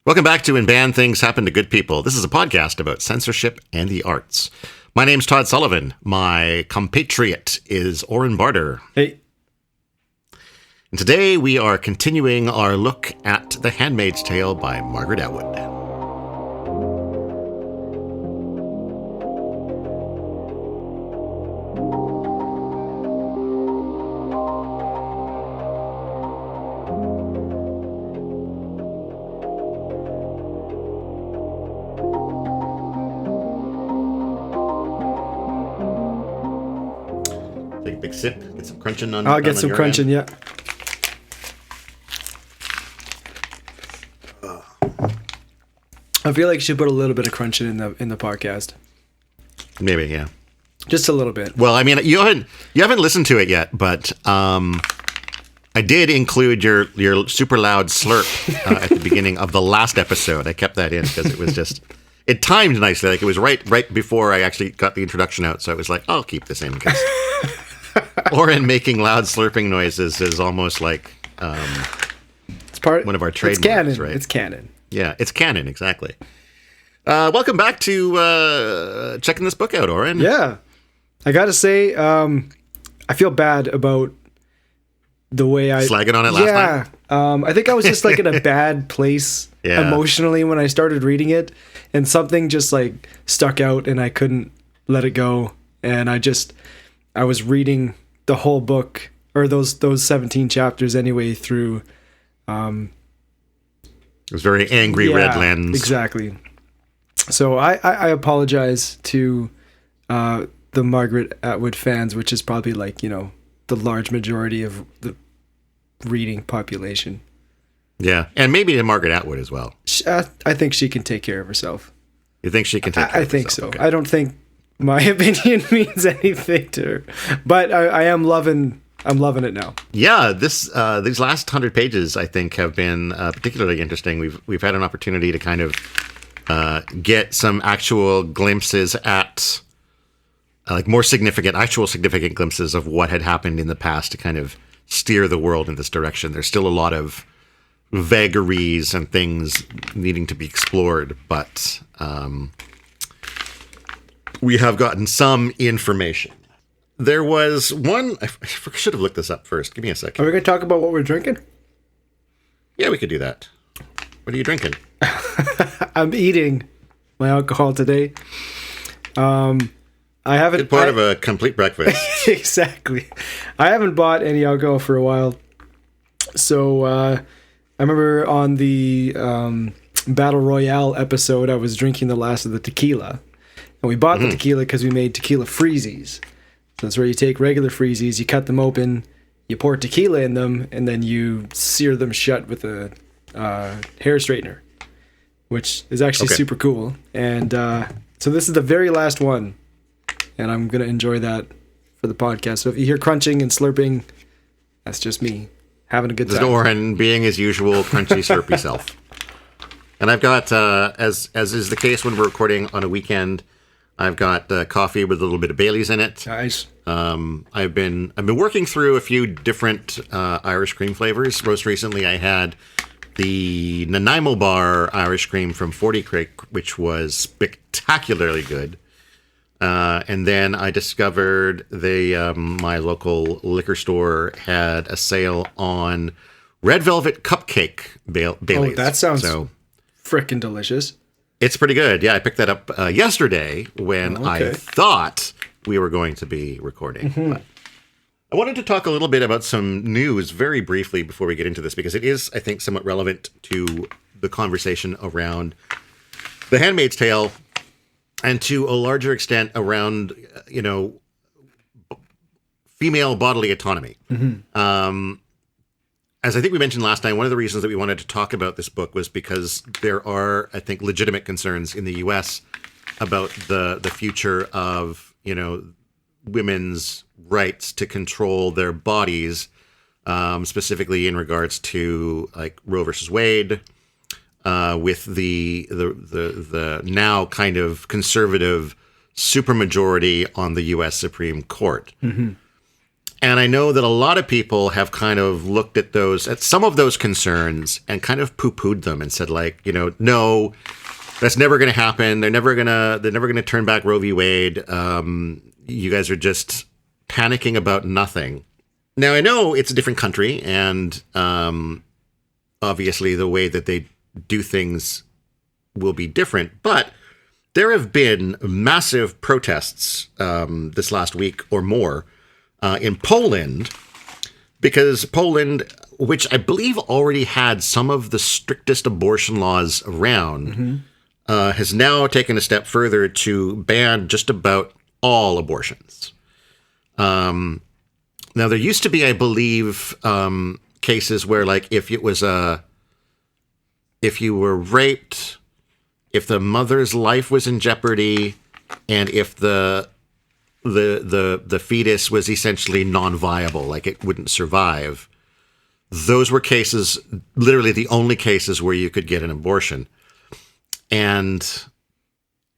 Welcome back to When Bad Things Happen to Good People. This is a podcast about censorship and the arts. My name's Todd Sullivan. My compatriot is Oren Barter. Hey. And today we are continuing our look at The Handmaid's Tale by Margaret Atwood. Take a big sip, get some crunching on. I'll get some crunching, yeah. I feel like you should put a little bit of crunching in the podcast. Maybe, yeah. Just a little bit. Well, I mean, you haven't listened to it yet, but I did include your super loud slurp at the beginning of the last episode. I kept that in because it was just it timed nicely. Like it was right before I actually got the introduction out, so I was like, I'll keep this in because Oren making loud slurping noises is almost like it's part one of our trademarks. It's canon, right? It's canon. Yeah, it's canon, exactly. Welcome back to checking this book out, Oren. Yeah. I gotta say, I feel bad about the way I... Slagging on it last night? I think I was just like in a bad place emotionally when I started reading it, and something just like stuck out and I couldn't let it go. And I was reading the whole book, or those 17 chapters anyway, through... It was very angry red lens. Exactly. So I apologize to the Margaret Atwood fans, which is probably like, the large majority of the reading population. Yeah, and maybe to Margaret Atwood as well. I think she can take care of herself. You think she can take care of herself? I think so. Okay. I don't think my opinion means anything to her. But I'm loving it now. Yeah, these last 100 pages, I think, have been particularly interesting. We've had an opportunity to kind of get some actual glimpses at, like more significant glimpses of what had happened in the past to kind of steer the world in this direction. There's still a lot of vagaries and things needing to be explored, but we have gotten some information. There was one... I should have looked this up first. Give me a second. Are we going to talk about what we're drinking? Yeah, we could do that. What are you drinking? I'm eating my alcohol today. I haven't... Good part of a complete breakfast. Exactly. I haven't bought any alcohol for a while. So I remember on the Battle Royale episode, I was drinking the last of the tequila. And we bought the tequila because we made tequila freezies. So that's where you take regular freezies, you cut them open, you pour tequila in them, and then you sear them shut with a hair straightener, which is actually super cool. And so this is the very last one, and I'm going to enjoy that for the podcast. So if you hear crunching and slurping, that's just me having a good time. Oren being his usual crunchy, slurpy self. And I've got, as is the case when we're recording on a weekend, I've got coffee with a little bit of Bailey's in it. Nice. I've been working through a few different Irish cream flavors. Most recently, I had the Nanaimo Bar Irish cream from 40 Creek, which was spectacularly good. And then I discovered my local liquor store had a sale on Red Velvet Cupcake Bailey's. Oh, that sounds frickin' delicious. It's pretty good. Yeah, I picked that up yesterday when I thought we were going to be recording. But I wanted to talk a little bit about some news very briefly before we get into this, because it is, I think, somewhat relevant to the conversation around The Handmaid's Tale and to a larger extent around, female bodily autonomy. As I think we mentioned last night, one of the reasons that we wanted to talk about this book was because there are, I think, legitimate concerns in the U.S. about the future of, women's rights to control their bodies, specifically in regards to like Roe versus Wade, with the now kind of conservative supermajority on the U.S. Supreme Court. And I know that a lot of people have kind of looked at some of those concerns and kind of poo-pooed them and said, like, no, that's never going to happen. They're never going to turn back Roe v. Wade. You guys are just panicking about nothing. Now, I know it's a different country, and obviously the way that they do things will be different, but there have been massive protests this last week or more in Poland, because Poland, which I believe already had some of the strictest abortion laws around, has now taken a step further to ban just about all abortions. Now, there used to be, I believe, cases where, like, if you were raped, if the mother's life was in jeopardy, and if the fetus was essentially non-viable, like it wouldn't survive, those were cases, literally the only cases where you could get an abortion. And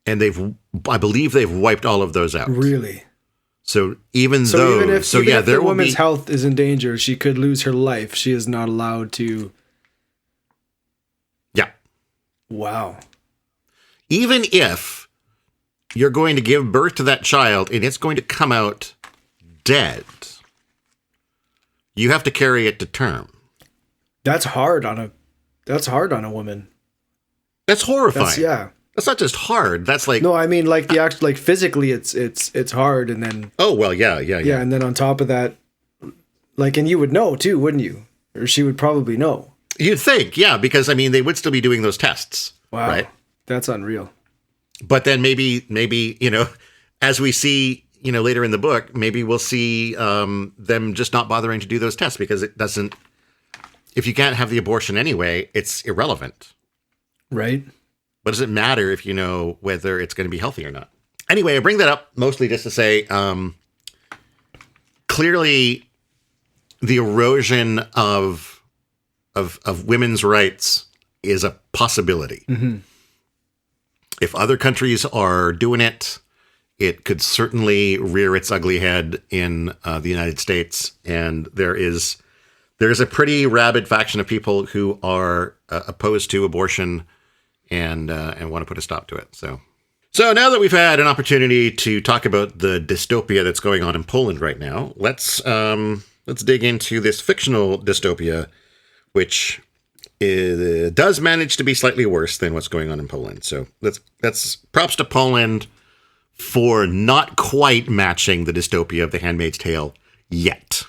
I believe they've wiped all of those out. Really? So even if the woman's health is in danger, she could lose her life. She is not allowed to. Yeah. Wow. Even if you're going to give birth to that child and it's going to come out dead, you have to carry it to term. That's hard on a woman. That's horrifying. Yeah. That's not just hard. That's like, no, I mean, like the actual, like physically, it's hard, and then. Oh well, yeah, and then on top of that, like, and you would know too, wouldn't you? Or she would probably know. You'd think, yeah, because I mean, they would still be doing those tests. Wow, right? That's unreal. But then maybe as we see, later in the book, maybe we'll see them just not bothering to do those tests because it doesn't. If you can't have the abortion anyway, it's irrelevant. Right. What does it matter if you know whether it's going to be healthy or not? Anyway, I bring that up mostly just to say, clearly, the erosion of women's rights is a possibility. Mm-hmm. If other countries are doing it, it could certainly rear its ugly head in the United States, and there is a pretty rabid faction of people who are opposed to abortion and want to put a stop to it. So now that we've had an opportunity to talk about the dystopia that's going on in Poland right now, let's dig into this fictional dystopia, which does manage to be slightly worse than what's going on in Poland. So that's props to Poland for not quite matching the dystopia of The Handmaid's Tale yet.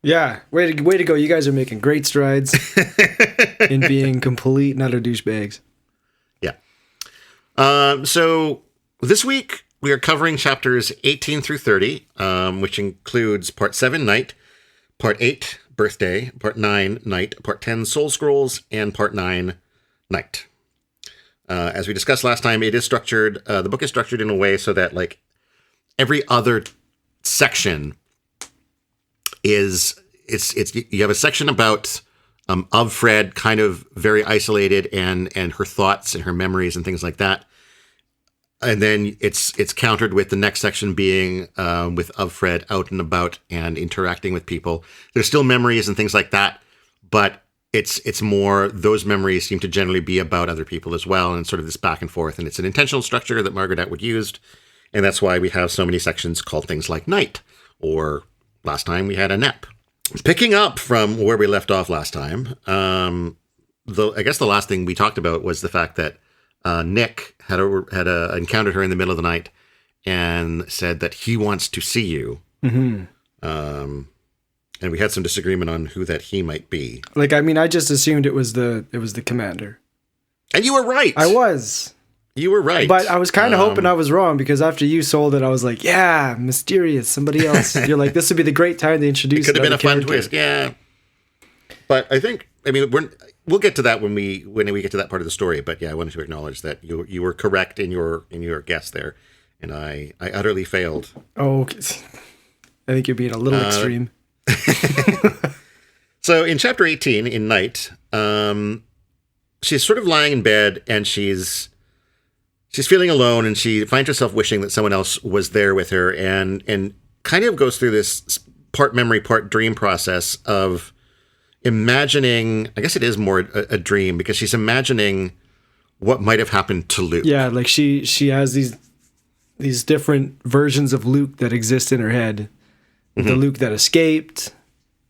Yeah, way to go! You guys are making great strides in being complete and utter douchebags. So this week we are covering chapters 18 through 30, which includes part 7, Night, part 8, Birthday, part 9, Night, part 10, Soul Scrolls, and part 9, Night. As we discussed last time, it is structured, the book is structured in a way so that, like, every other section is, you have a section about Offred, kind of very isolated, and her thoughts and her memories and things like that. And then it's countered with the next section being with Offred out and about and interacting with people. There's still memories and things like that, but it's more, those memories seem to generally be about other people as well, and sort of this back and forth. And it's an intentional structure that Margaret Atwood used, and that's why we have so many sections called things like Night, or last time we had a Nep. Picking up from where we left off last time, I guess the last thing we talked about was the fact that Nick had encountered her in the middle of the night and said that he wants to see you. Mm-hmm. And we had some disagreement on who that he might be. Like, I mean, I just assumed it was the commander. And you were right. I was. You were right. But I was kind of hoping I was wrong, because after you sold it, I was like, yeah, mysterious, somebody else. You're like, this would be the great time to introduce. It could have been a fun twist, yeah. But I think, I mean, we'll get to that when we get to that part of the story. But yeah, I wanted to acknowledge that you were correct in your guess there, and I utterly failed. Oh, I think you're being a little extreme. So in chapter 18, in Night, she's sort of lying in bed, and she's feeling alone, and she finds herself wishing that someone else was there with her, and kind of goes through this part memory, part dream process of imagining, I guess it is more a dream, because she's imagining what might have happened to Luke. Yeah, like she has these different versions of Luke that exist in her head. The Luke that escaped,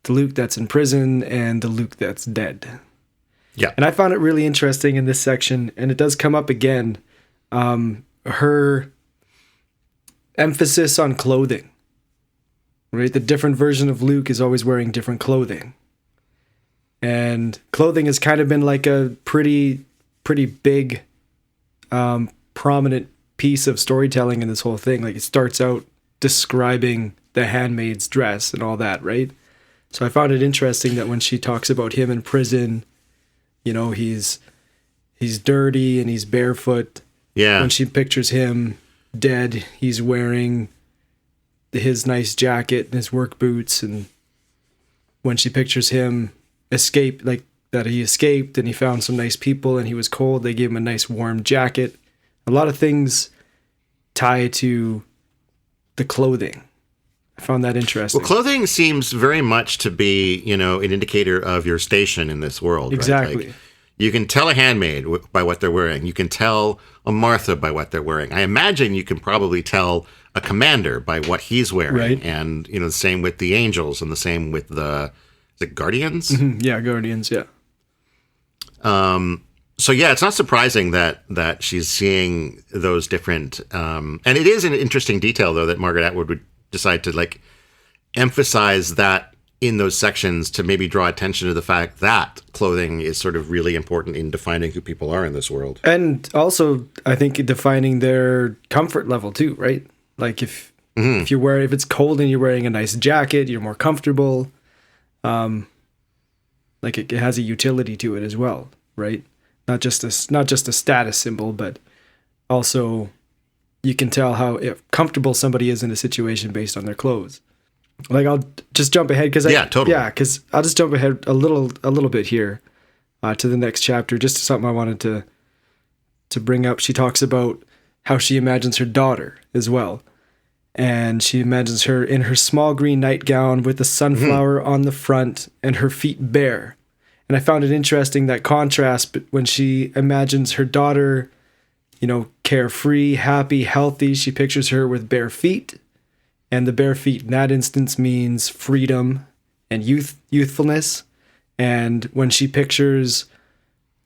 the Luke that's in prison, and the Luke that's dead. Yeah. And I found it really interesting in this section, and it does come up again, her emphasis on clothing. Right? The different version of Luke is always wearing different clothing. And clothing has kind of been like a pretty big, prominent piece of storytelling in this whole thing. Like, it starts out describing the handmaid's dress and all that, right? So I found it interesting that when she talks about him in prison, you know, he's dirty and he's barefoot. Yeah. When she pictures him dead, he's wearing his nice jacket and his work boots. And when she pictures him escape, like that he escaped and he found some nice people and he was cold, they gave him a nice warm jacket. A lot of things tie to the clothing. I found that interesting. Well, clothing seems very much to be, you know, an indicator of your station in this world. Exactly. Right? Like, you can tell a handmaid by what they're wearing. You can tell a Martha by what they're wearing. I imagine you can probably tell a commander by what he's wearing. Right. And, you know, the same with the angels and the same with the Guardians? Mm-hmm. Yeah, Guardians, yeah. So yeah, it's not surprising that she's seeing those different, and it is an interesting detail though that Margaret Atwood would decide to like emphasize that in those sections to maybe draw attention to the fact that clothing is sort of really important in defining who people are in this world. And also, I think defining their comfort level too, right? Like if it's cold and you're wearing a nice jacket, you're more comfortable. Like it has a utility to it as well, right? Not just a status symbol, but also you can tell how comfortable somebody is in a situation based on their clothes. Like I'll just jump ahead because because I'll just jump ahead a little bit here to the next chapter, just something I wanted to bring up. She talks about how she imagines her daughter as well, and she imagines her in her small green nightgown with a sunflower on the front and her feet bare. And I found it interesting, that contrast when she imagines her daughter, you know, carefree, happy, healthy. She pictures her with bare feet. And the bare feet in that instance means freedom and youthfulness. And when she pictures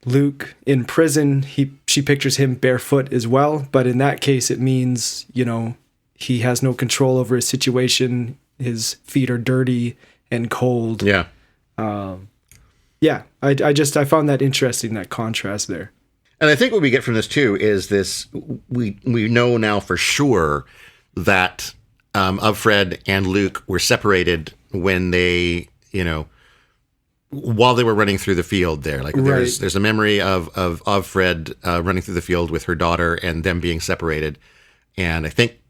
Luke in prison, she pictures him barefoot as well. But in that case, it means, you know, he has no control over his situation. His feet are dirty and cold. Yeah. I found that interesting, that contrast there. And I think what we get from this too is this: we know now for sure that Offred and Luke were separated when they, you know, while they were running through the field there. Like there's a memory of Offred running through the field with her daughter and them being separated. And I think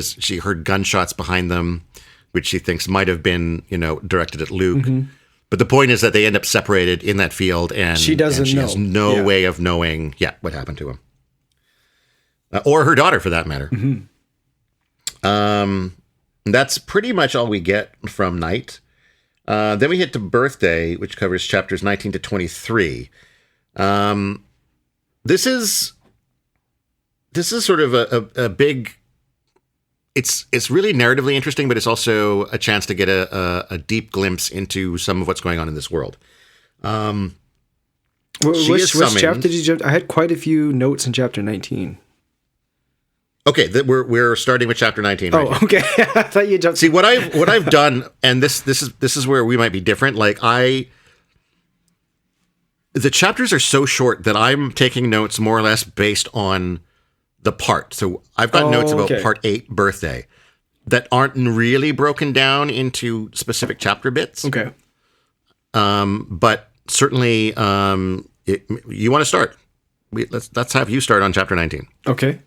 she heard gunshots behind them, which she thinks might have been, you know, directed at Luke. Mm-hmm. But the point is that they end up separated in that field, and she has no way of knowing what happened to him. Or her daughter, for that matter. Mm-hmm. That's pretty much all we get from Night. Then we hit to Birthday, which covers chapters 19 to 23. This is sort of a big... It's really narratively interesting, but it's also a chance to get a deep glimpse into some of what's going on in this world. Which chapter did you jump? I had quite a few notes in chapter 19. Okay, we're starting with chapter 19. Oh, right, okay. I thought you jumped. See what I've done, and this is where we might be different. Like the chapters are so short that I'm taking notes more or less based on the part. So I've got notes about part 8, Birthday, that aren't really broken down into specific chapter bits. Okay. But certainly, you want to start. Let's have you start on chapter 19. Okay.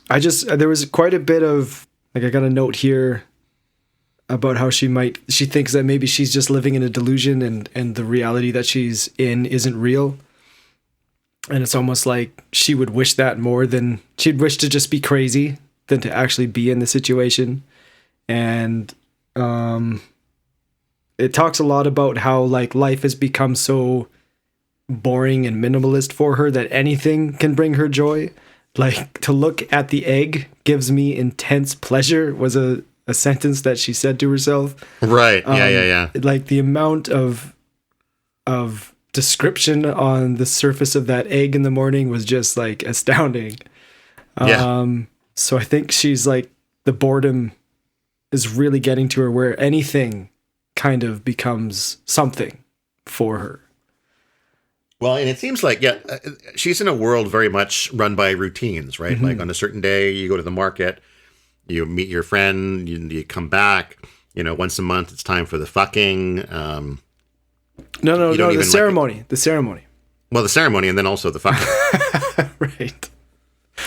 There was quite a bit of, like, I got a note here about how she thinks that maybe she's just living in a delusion and the reality that she's in isn't real. And it's almost like she would wish that more than she'd wish to just be crazy than to actually be in the situation. And it talks a lot about how like life has become so boring and minimalist for her that anything can bring her joy. Like, to look at the egg gives me intense pleasure was a sentence that she said to herself. Right. Yeah. Like, the amount of description on the surface of that egg in the morning was just like astounding. Yeah. So I think she's like, the boredom is really getting to her where anything kind of becomes something for her. Well, and it seems like, she's in a world very much run by routines, right? Mm-hmm. Like on a certain day, you go to the market, you meet your friend, you come back, once a month, it's time for the fucking. No, the ceremony. The ceremony. Well, the ceremony and then also the fucking. Right.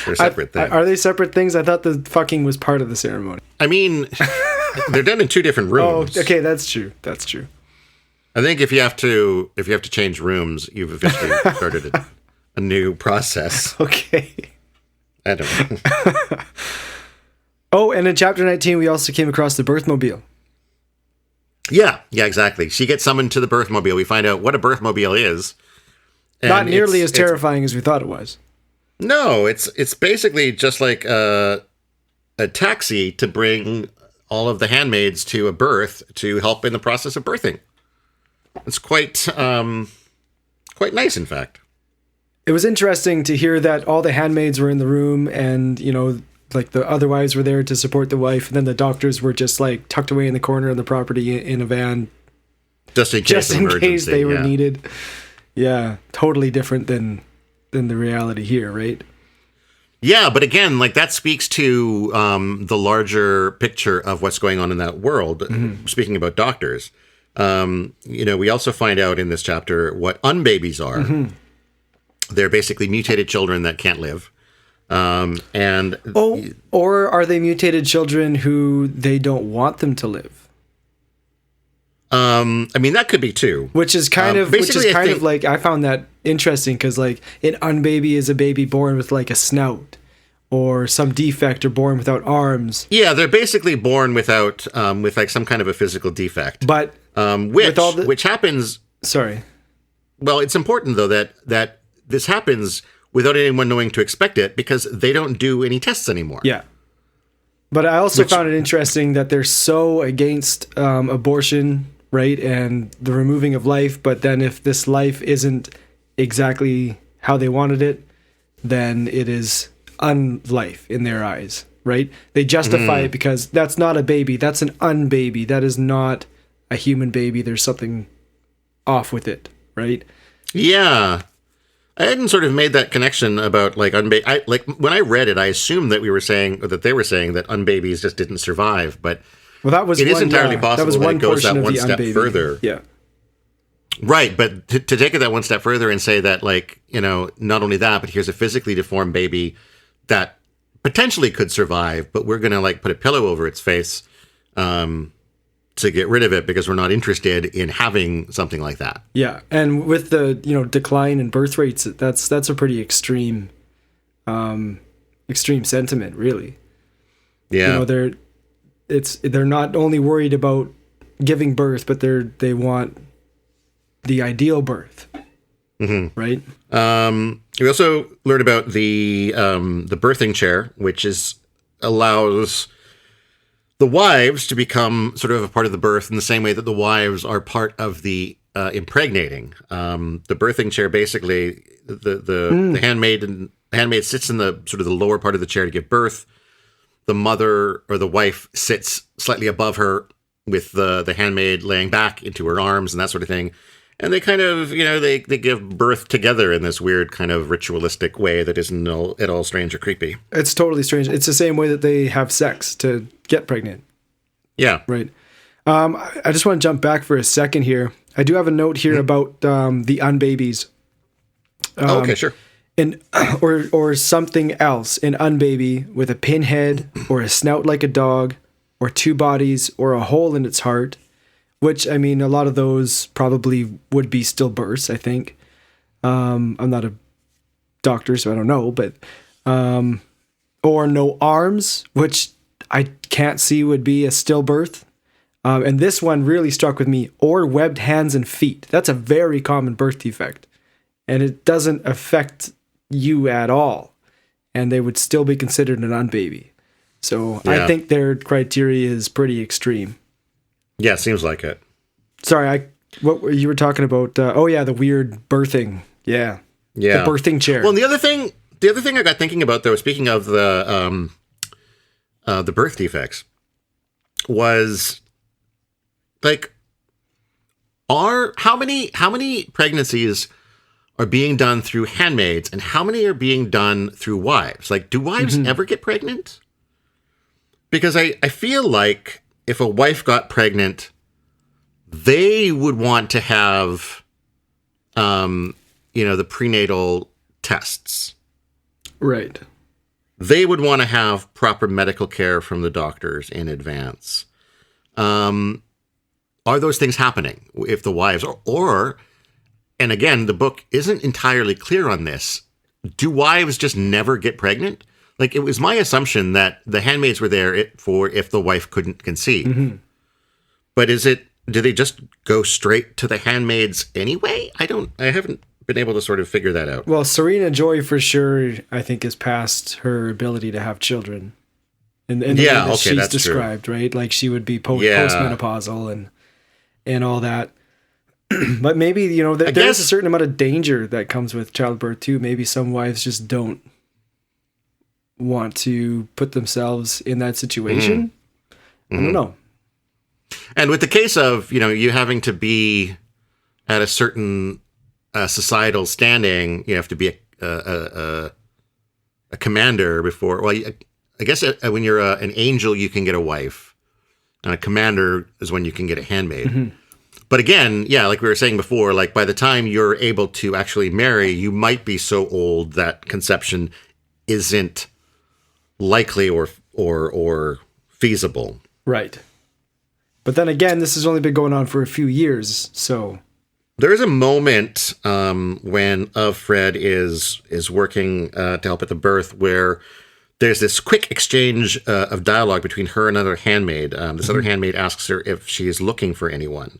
They're separate things. Are they separate things? I thought the fucking was part of the ceremony. I mean, they're done in two different rooms. Oh, okay, that's true. That's true. I think if you have to change rooms, you've officially started a new process. Okay. I don't know. Oh, and in chapter 19, we also came across the birthmobile. Yeah, exactly. She gets summoned to the birthmobile. We find out what a birthmobile is. Not nearly as terrifying as we thought it was. No, it's basically just like a taxi to bring all of the handmaids to a birth to help in the process of birthing. It's quite nice, in fact. It was interesting to hear that all the handmaids were in the room and, like the other wives were there to support the wife. And then the doctors were just like tucked away in the corner of the property in a van. Just in case they were needed. Yeah, totally different than the reality here, right? Yeah, but again, like that speaks to the larger picture of what's going on in that world. Mm-hmm. Speaking about doctors. We also find out in this chapter what unbabies are. Mm-hmm. They're basically mutated children that can't live. Or are they mutated children who they don't want them to live? I mean, that could be too. Which is kind of like, I found that interesting because like an unbaby is a baby born with like a snout or some defect or born without arms. Yeah, they're basically born without, with like some kind of a physical defect. But which happens. Sorry. Well, it's important though that this happens without anyone knowing to expect it because they don't do any tests anymore. Yeah. But I also found it interesting that they're so against abortion, right? And the removing of life. But then if this life isn't exactly how they wanted it, then it is unlife in their eyes, right? They justify it because that's not a baby. That's an unbaby. That is not a human baby. There's something off with it, right? Yeah. I hadn't sort of made that connection about like like when I read it, I assumed that they were saying that unbabies just didn't survive, but that was is entirely possible that it goes that one step further. Yeah. Right, but to take it that one step further and say that like, not only that, but here's a physically deformed baby that potentially could survive, but we're going to like put a pillow over its face to get rid of it because we're not interested in having something like that. Yeah. And with the, decline in birth rates, that's a pretty extreme sentiment, really. Yeah. They're not only worried about giving birth, but they want the ideal birth. Mm-hmm. Right. We also learned about the birthing chair, which allows the wives to become sort of a part of the birth in the same way that the wives are part of the impregnating. The birthing chair, basically, the handmaid sits in the sort of the lower part of the chair to give birth. The mother or the wife sits slightly above her with the handmaid laying back into her arms and that sort of thing. And they kind of, they give birth together in this weird kind of ritualistic way that isn't at all strange or creepy. It's totally strange. It's the same way that they have sex to get pregnant. Yeah. Right. I just want to jump back for a second here. I do have a note here about the unbabies. Okay, sure. Or something else, an unbaby with a pinhead or a snout like a dog or two bodies or a hole in its heart. Which, I mean, a lot of those probably would be stillbirths, I think. I'm not a doctor, so I don't know. But or no arms, which I can't see would be a stillbirth. And this one really struck with me, or webbed hands and feet. That's a very common birth defect. And it doesn't affect you at all. And they would still be considered an unbaby. So I think their criteria is pretty extreme. Yeah, seems like it. Sorry, what you were talking about? The weird birthing. Yeah. The birthing chair. Well, the other thing I got thinking about, though, speaking of the birth defects, was like, how many pregnancies are being done through handmaids, and how many are being done through wives? Like, do wives ever get pregnant? Because I feel like if a wife got pregnant, they would want to have, the prenatal tests. Right. They would want to have proper medical care from the doctors in advance. Are those things happening if the wives or, and again, the book isn't entirely clear on this. Do wives just never get pregnant? Like, it was my assumption that the handmaids were there for if the wife couldn't conceive. Mm-hmm. But do they just go straight to the handmaids anyway? I haven't been able to sort of figure that out. Well, Serena Joy for sure, I think, is past her ability to have children. And the way that she's described, true. Right? Like, she would be postmenopausal and all that. But maybe, there's a certain amount of danger that comes with childbirth too. Maybe some wives just don't want to put themselves in that situation. Mm-hmm. I don't know. And with the case of, you having to be at a certain societal standing, you have to be a commander before. Well, I guess when you're an angel, you can get a wife, and a commander is when you can get a handmaid. Mm-hmm. But again, like we were saying before, like by the time you're able to actually marry, you might be so old that conception isn't likely or feasible. Right. But then again, this has only been going on for a few years, so there is a moment when Offred is working to help at the birth where there's this quick exchange of dialogue between her and another handmaid. This other handmaid asks her if she is looking for anyone.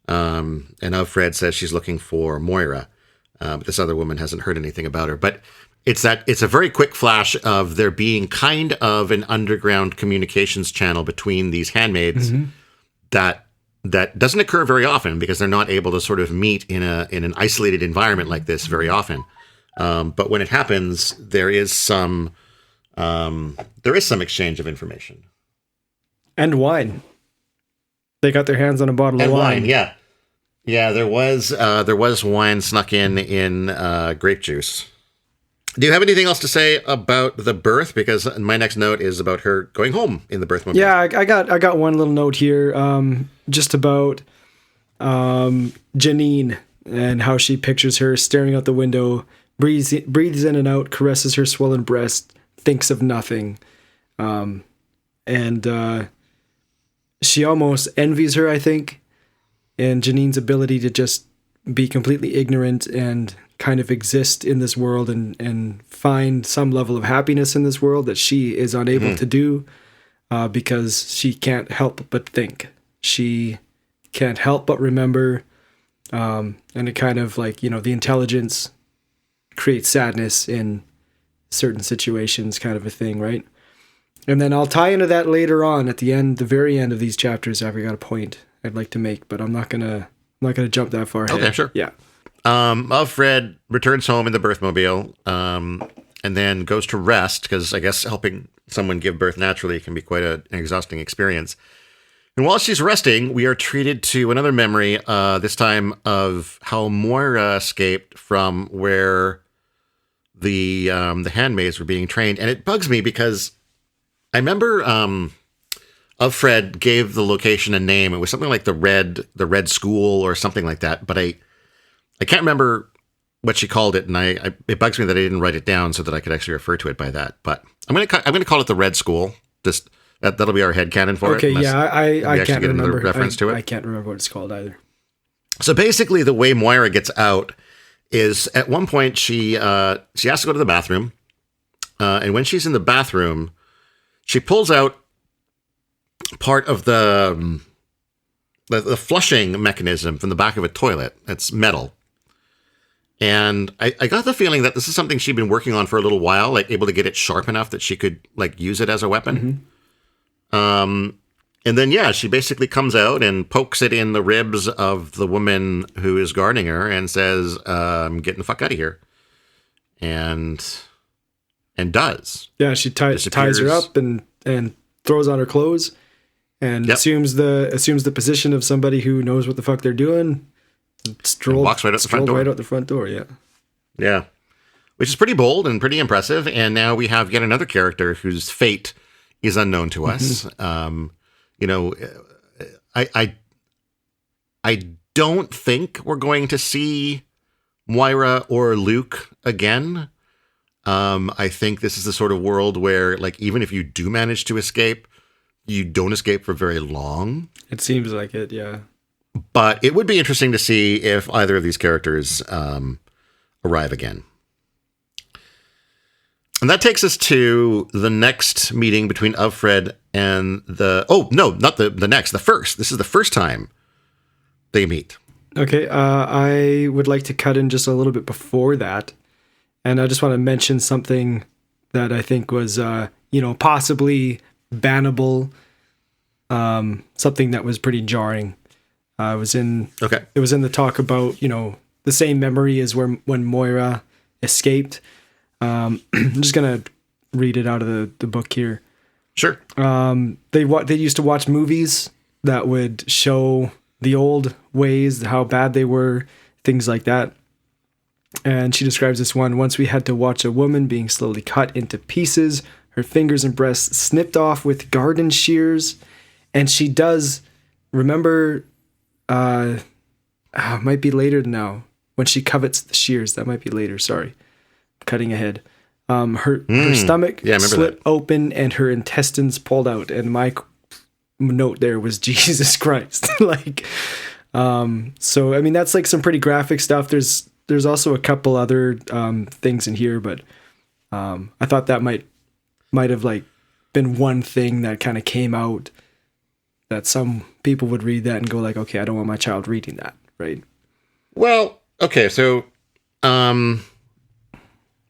And Offred says she's looking for Moira. But this other woman hasn't heard anything about her. But it's a very quick flash of there being kind of an underground communications channel between these handmaids that doesn't occur very often because they're not able to sort of meet in an isolated environment like this very often. But when it happens, there is some exchange of information. And wine. They got their hands on a bottle of wine. Yeah, there was wine snuck in grape juice. Do you have anything else to say about the birth? Because my next note is about her going home in the birth mobile. Yeah, I got one little note here, just about Janine and how she pictures her staring out the window, breathes in and out, caresses her swollen breast, thinks of nothing, and she almost envies her, I think, and Janine's ability to just be completely ignorant and kind of exist in this world and find some level of happiness in this world that she is unable to do because she can't help but think. She can't help but remember, and it kind of like, the intelligence creates sadness in certain situations, kind of a thing, right? And then I'll tie into that later on at the very end of these chapters. I've got a point I'd like to make, but I'm not gonna jump that far ahead. Okay, sure. Yeah. Offred returns home in the birthmobile, and then goes to rest because I guess helping someone give birth naturally can be quite an exhausting experience. And while she's resting, we are treated to another memory, this time of how Moira escaped from where the handmaids were being trained. And it bugs me because I remember Offred gave the location a name. It was something like the Red School or something like that. But I can't remember what she called it, and it bugs me that I didn't write it down so that I could actually refer to it by that. But I'm gonna call it the Red School. Just that'll be our headcanon for it. Okay, yeah, I can't remember reference to it. I can't remember what it's called either. So basically, the way Moira gets out is at one point she has to go to the bathroom, and when she's in the bathroom, she pulls out part of the the flushing mechanism from the back of a toilet. It's metal. And I got the feeling that this is something she'd been working on for a little while, like able to get it sharp enough that she could like use it as a weapon. And then, yeah, she basically comes out and pokes it in the ribs of the woman who is guarding her and says, I'm getting the fuck out of here. And does. Yeah, she ties her up and throws on her clothes and assumes the position of somebody who knows what the fuck they're doing. Walks right out the front door. Right out the front door, yeah. Yeah. Which is pretty bold and pretty impressive. And now we have yet another character whose fate is unknown to us. You know, I don't think we're going to see Moira or Luke again. I think this is the sort of world where, like, even if you do manage to escape, you don't escape for very long. It seems like it, yeah. But it would be interesting to see if either of these characters arrive again. And that takes us to the next meeting between Offred and the first. This is the first time they meet. Okay, I would like to cut in just a little bit before that. And I just want to mention something that I think was, possibly bannable. Something that was pretty jarring. It was in the talk about, the same memory as when Moira escaped. I'm just going to read it out of the book here. Sure. They used to watch movies that would show the old ways, how bad they were, things like that. And she describes this one. Once we had to watch a woman being slowly cut into pieces, her fingers and breasts snipped off with garden shears. And she does, remember, it might be later now, when she covets the shears. That might be later, sorry. Cutting ahead. Her stomach slit open and her intestines pulled out. And my note there was Jesus Christ. So, I mean, that's like some pretty graphic stuff. There's also a couple other things in here, but I thought that might have like been one thing that kind of came out that some people would read that and go like, okay, I don't want my child reading that, right? Well, okay, so the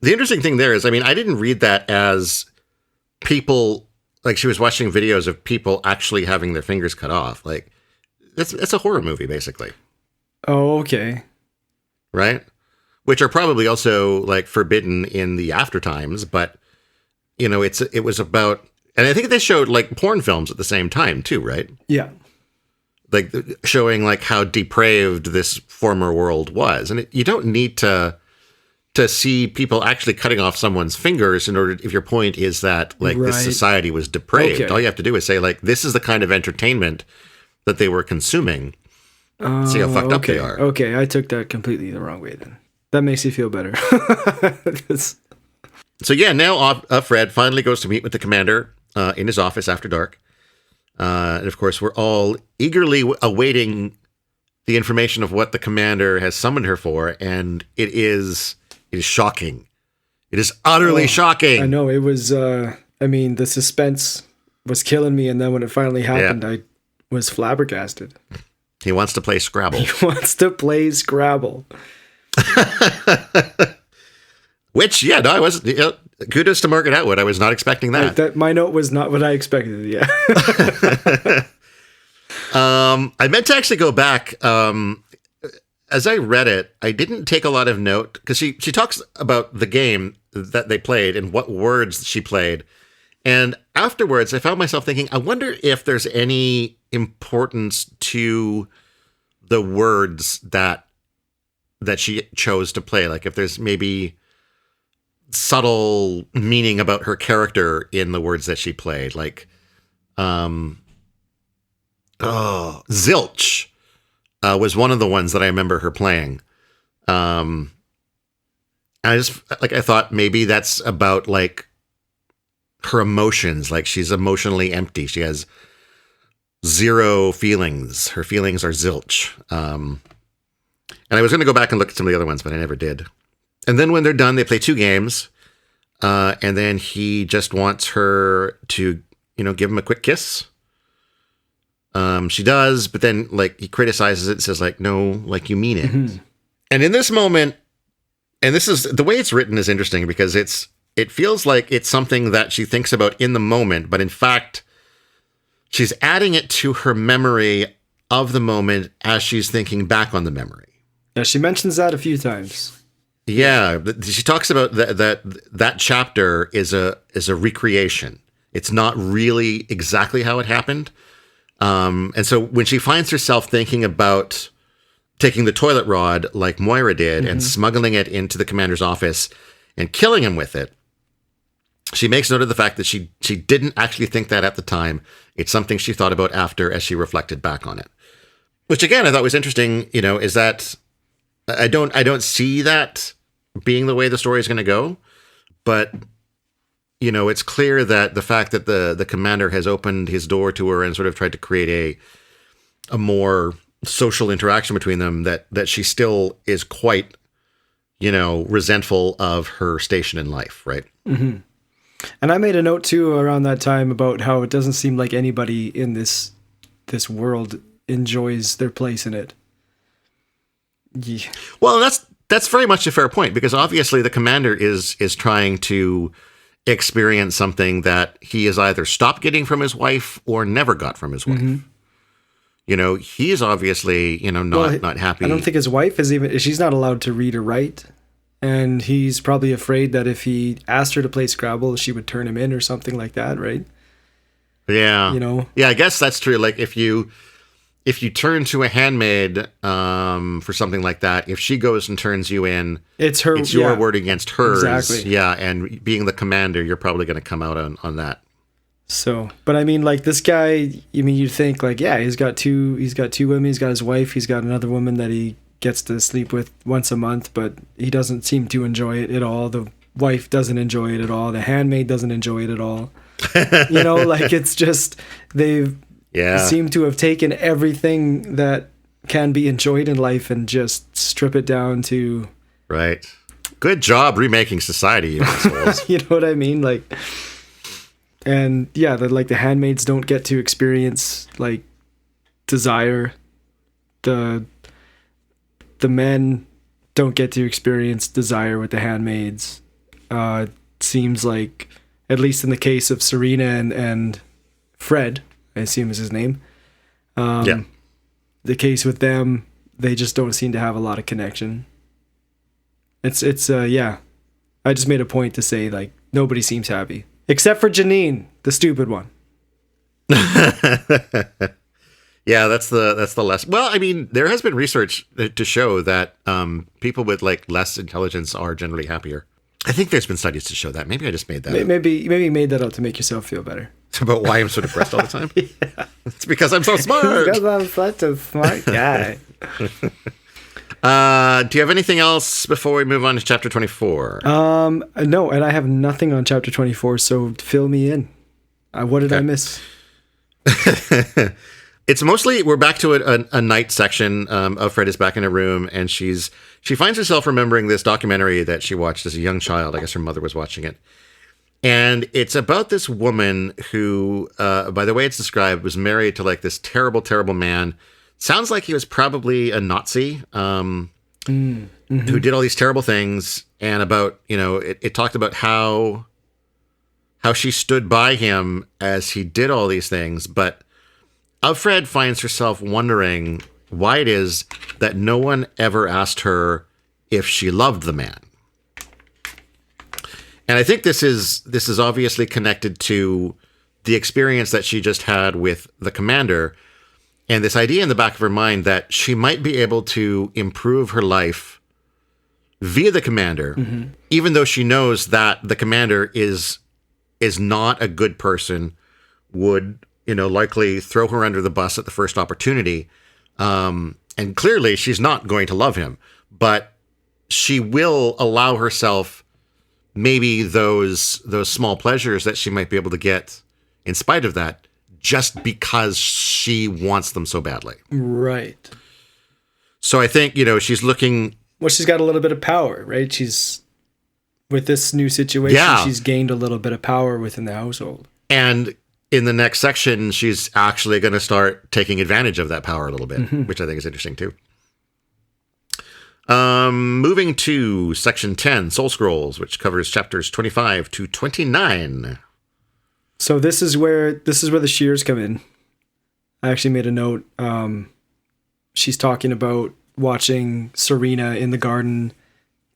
interesting thing there is, I mean, I didn't read that as people, like she was watching videos of people actually having their fingers cut off. Like, it's a horror movie, basically. Oh, okay. Right? Which are probably also like forbidden in the after times, but it was about, and I think they showed like porn films at the same time too, right? Yeah. Like showing like how depraved this former world was. And you don't need to see people actually cutting off someone's fingers in order, if your point is that like this society was depraved. Okay. All you have to do is say like, this is the kind of entertainment that they were consuming. See how fucked up they are. Okay, I took that completely the wrong way then. That makes you feel better. So yeah, now Offred finally goes to meet with the commander in his office after dark. And of course, we're all eagerly awaiting the information of what the commander has summoned her for. And it is shocking. It is utterly shocking. I know, it was, the suspense was killing me. And then when it finally happened, I was flabbergasted. He wants to play Scrabble. Which, I was. Kudos to Margaret Atwood. I was not expecting that. My note was not what I expected. Yeah. I meant to actually go back. As I read it, I didn't take a lot of note because she talks about the game that they played and what words she played. And afterwards, I found myself thinking, I wonder if there's any importance to the words that she chose to play. Like if there's maybe subtle meaning about her character in the words that she played. Like, zilch was one of the ones that I remember her playing. I thought maybe that's about like her emotions. Like she's emotionally empty. She has zero feelings. Her feelings are zilch. And I was going to go back and look at some of the other ones, but I never did. And then when they're done, they play 2 games. And then he just wants her to, give him a quick kiss. She does, but then like he criticizes it and says like, no, like you mean it. And in this moment, and this is the way it's written is interesting because it feels like it's something that she thinks about in the moment, but in fact, she's adding it to her memory of the moment as she's thinking back on the memory. Yeah, she mentions that a few times. Yeah, she talks about that chapter is a recreation. It's not really exactly how it happened. And so when she finds herself thinking about taking the toilet rod like Moira did and smuggling it into the commander's office and killing him with it, she makes note of the fact that she didn't actually think that at the time. It's something she thought about after as she reflected back on it. Which again, I thought was interesting, is that I don't see that being the way the story is going to go, but it's clear that the fact that the commander has opened his door to her and sort of tried to create a more social interaction between them, that she still is quite, resentful of her station in life, right? Mm-hmm. And I made a note too around that time about how it doesn't seem like anybody in this world enjoys their place in it. Yeah. Well, that's very much a fair point, because obviously the commander is trying to experience something that he has either stopped getting from his wife or never got from his wife. He's obviously, not happy. I don't think his wife she's not allowed to read or write. And he's probably afraid that if he asked her to play Scrabble, she would turn him in or something like that, right? Yeah. Yeah, I guess that's true. Like if you turn to a handmaid for something like that, if she goes and turns you in, it's your word against hers. Exactly. Yeah, and being the commander, you're probably going to come out on that. So, but I mean, like this guy, you'd think like, yeah, he's got two women, he's got his wife, he's got another woman that he gets to sleep with once a month, but he doesn't seem to enjoy it at all. The wife doesn't enjoy it at all. The handmaid doesn't enjoy it at all. Like it's just, they've seem to have taken everything that can be enjoyed in life and just strip it down to... Right. Good job remaking society, you assholes. You know what I mean? Like, and yeah, the handmaids don't get to experience like desire. The men don't get to experience desire with the handmaids. Seems like, at least in the case of Serena and Fred, I assume is his name. The case with them, they just don't seem to have a lot of connection. It's I just made a point to say like nobody seems happy except for Janine, the stupid one. Yeah, that's the less. Well, I mean, there has been research to show that people with like less intelligence are generally happier. I think there's been studies to show that. Maybe I just made that up. Maybe you made that up to make yourself feel better. It's about why I'm so depressed all the time. Yeah. It's because I'm so smart. Because I'm such a smart guy. Do you have anything else before we move on to chapter 24? No, and I have nothing on chapter 24, so fill me in. What did I miss? It's mostly, we're back to a night section. Offred is back in a room, and she finds herself remembering this documentary that she watched as a young child. I guess her mother was watching it. And it's about this woman who, by the way it's described, was married to like this terrible, terrible man. Sounds like he was probably a Nazi who did all these terrible things. And about, it talked about how she stood by him as he did all these things. But Offred finds herself wondering why it is that no one ever asked her if she loved the man. And I think this is obviously connected to the experience that she just had with the commander, and this idea in the back of her mind that she might be able to improve her life via the commander, even though she knows that the commander is not a good person, would likely throw her under the bus at the first opportunity. And clearly she's not going to love him, but she will allow herself maybe those small pleasures that she might be able to get in spite of that, just because she wants them so badly. Right. So I think, she's looking... Well, she's got a little bit of power, right? She's... With this new situation, she's gained a little bit of power within the household. And in the next section, she's actually going to start taking advantage of that power a little bit, which I think is interesting too. Moving to section 10, Soul Scrolls, which covers chapters 25 to 29. So this is where the shears come in. I actually made a note. She's talking about watching Serena in the garden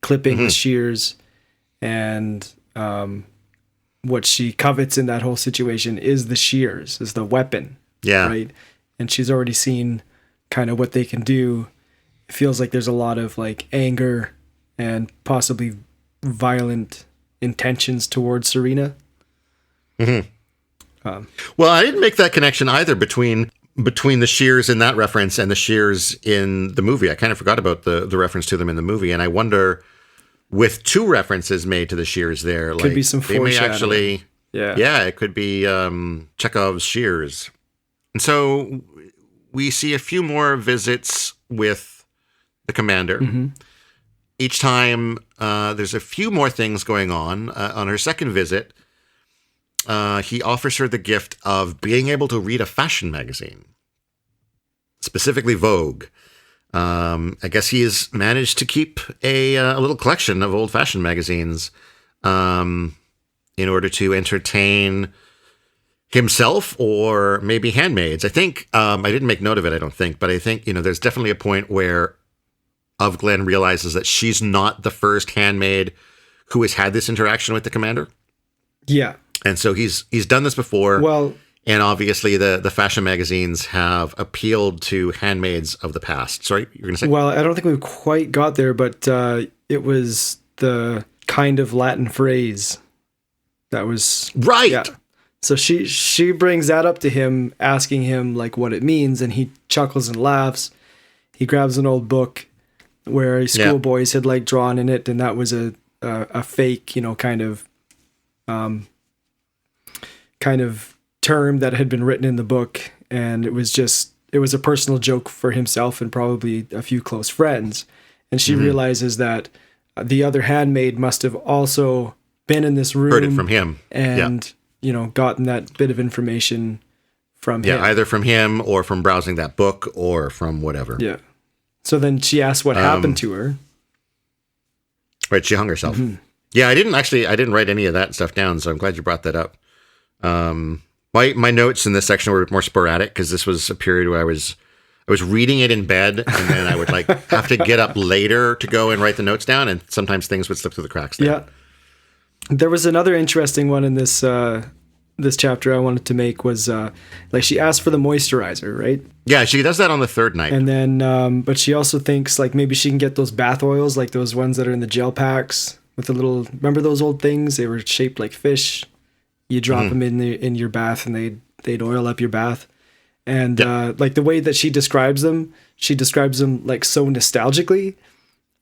clipping the shears, and what she covets in that whole situation is the shears, is the weapon. Yeah. Right. And she's already seen kind of what they can do. It feels like there's a lot of like anger and possibly violent intentions towards Serena. Well, I didn't make that connection either between the shears in that reference and the shears in the movie. I kind of forgot about the reference to them in the movie, and I wonder, with two references made to the shears there, could be some they may foreshadowing. actually, it could be Chekhov's shears. And so we see a few more visits with the commander. Each time there's a few more things going on. On her second visit, he offers her the gift of being able to read a fashion magazine, specifically Vogue. I guess he has managed to keep a little collection of old fashion magazines in order to entertain himself or maybe handmaids. I think, I didn't make note of it, I don't think, but I think, there's definitely a point where Glenn realizes that she's not the first handmaid who has had this interaction with the commander. Yeah. And so he's done this before. Well, and obviously the fashion magazines have appealed to handmaids of the past. Sorry, you're going to say? Well, I don't think we've quite got there, but it was the kind of Latin phrase that was right. Yeah. So she brings that up to him, asking him like what it means, and he chuckles and laughs. He grabs an old book where schoolboys had like drawn in it, and that was a fake, kind of term that had been written in the book, and it was a personal joke for himself and probably a few close friends. And she realizes that the other handmaid must have also been in this room, heard it from him, and gotten that bit of information from him. Yeah, either from him or from browsing that book or from whatever. Yeah. So then she asks what happened to her. Right, she hung herself. Yeah, I didn't write any of that stuff down, so I'm glad you brought that up. My notes in this section were more sporadic because this was a period where I was reading it in bed, and then I would have to get up later to go and write the notes down, and sometimes things would slip through the cracks there. Yeah. There was another interesting one in this this chapter I wanted to make was she asked for the moisturizer, right? Yeah, she does that on the third night. And then but she also thinks maybe she can get those bath oils, like those ones that are in the gel packs with the little, remember those old things? They were shaped like fish. You drop them in your bath, and they'd oil up your bath. And the way that she describes them like so nostalgically.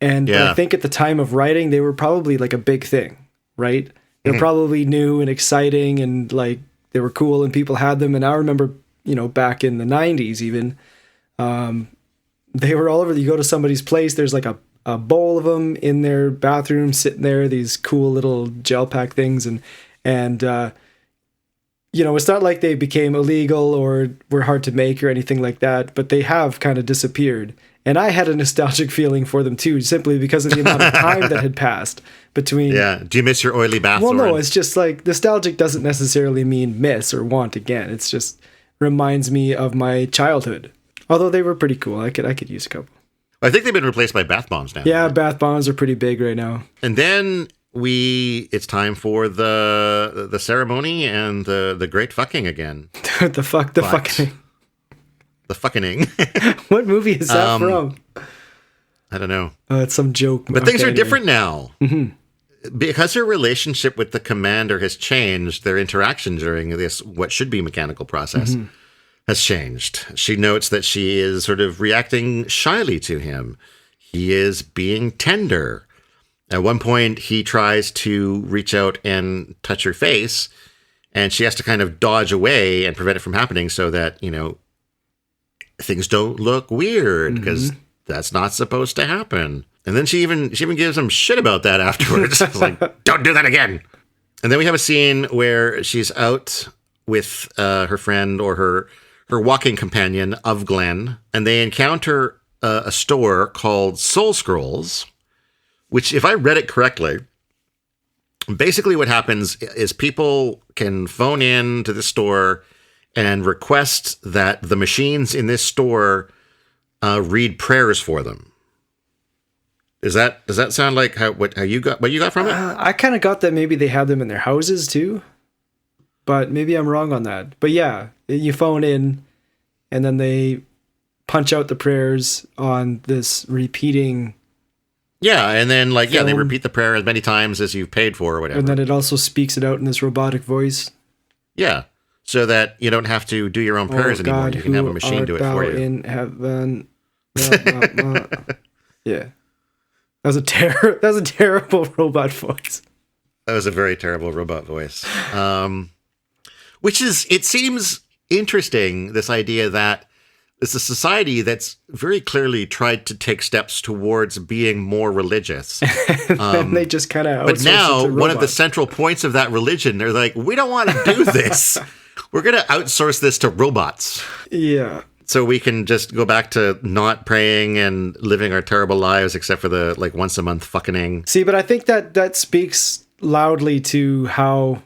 And I think at the time of writing, they were probably like a big thing, right? They're probably new and exciting, and like they were cool, and people had them. And I remember, back in the 90s even, they were all over. You go to somebody's place, there's like a bowl of them in their bathroom sitting there, these cool little gel pack things. And it's not like they became illegal or were hard to make or anything like that, but they have kind of disappeared. And I had a nostalgic feeling for them too, simply because of the amount of time that had passed between. Yeah. Do you miss your oily bath? Well, no, it's just like nostalgic doesn't necessarily mean miss or want again. It's just reminds me of my childhood. Although they were pretty cool. I could use a couple. I think they've been replaced by bath bombs now. Yeah, bath bombs are pretty big right now. And then it's time for the ceremony and the great fucking again. the fucking. The fucking. What movie is that from? I don't know. It's some joke. But things are different now. Because her relationship with the commander has changed, their interaction during this, what should be mechanical process, has changed. She notes that she is sort of reacting shyly to him. He is being tender. At one point, he tries to reach out and touch her face, and she has to kind of dodge away and prevent it from happening so that, things don't look weird, because that's not supposed to happen. And then she even gives him shit about that afterwards. It's like, don't do that again. And then we have a scene where she's out with her friend or her walking companion of Glenn, and they encounter a store called Soul Scrolls, which, if I read it correctly, basically what happens is people can phone in to the store and request that the machines in this store read prayers for them. Does that sound like what you got from it? I kind of got that maybe they have them in their houses too, but maybe I'm wrong on that. But yeah, you phone in, and then they punch out the prayers on this repeating. Yeah, and then they repeat the prayer as many times as you've paid for or whatever. And then it also speaks it out in this robotic voice. Yeah, so that you don't have to do your own prayers anymore. You can have a machine do it for you. In heaven. Yeah. That was a terrible robot voice. That was a very terrible robot voice. It seems interesting, this idea that it's a society that's very clearly tried to take steps towards being more religious. And they just kind of. But now, one of the central points of that religion, they're like, we don't want to do this. We're going to outsource this to robots. Yeah. So we can just go back to not praying and living our terrible lives, except for the once a month fucking. See, but I think that speaks loudly to how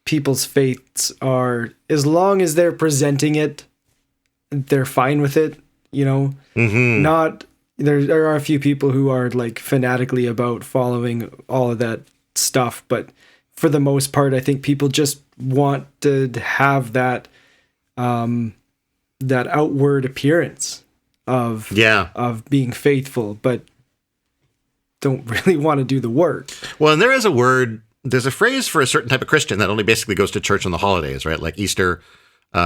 people's faiths are. As long as they're presenting it, they're fine with it, Mm-hmm. Not there are a few people who are fanatically about following all of that stuff, but for the most part, I think people just want to have that that outward appearance of being faithful, but don't really want to do the work. Well, and there's a phrase for a certain type of Christian that only basically goes to church on the holidays, right? Like Easter,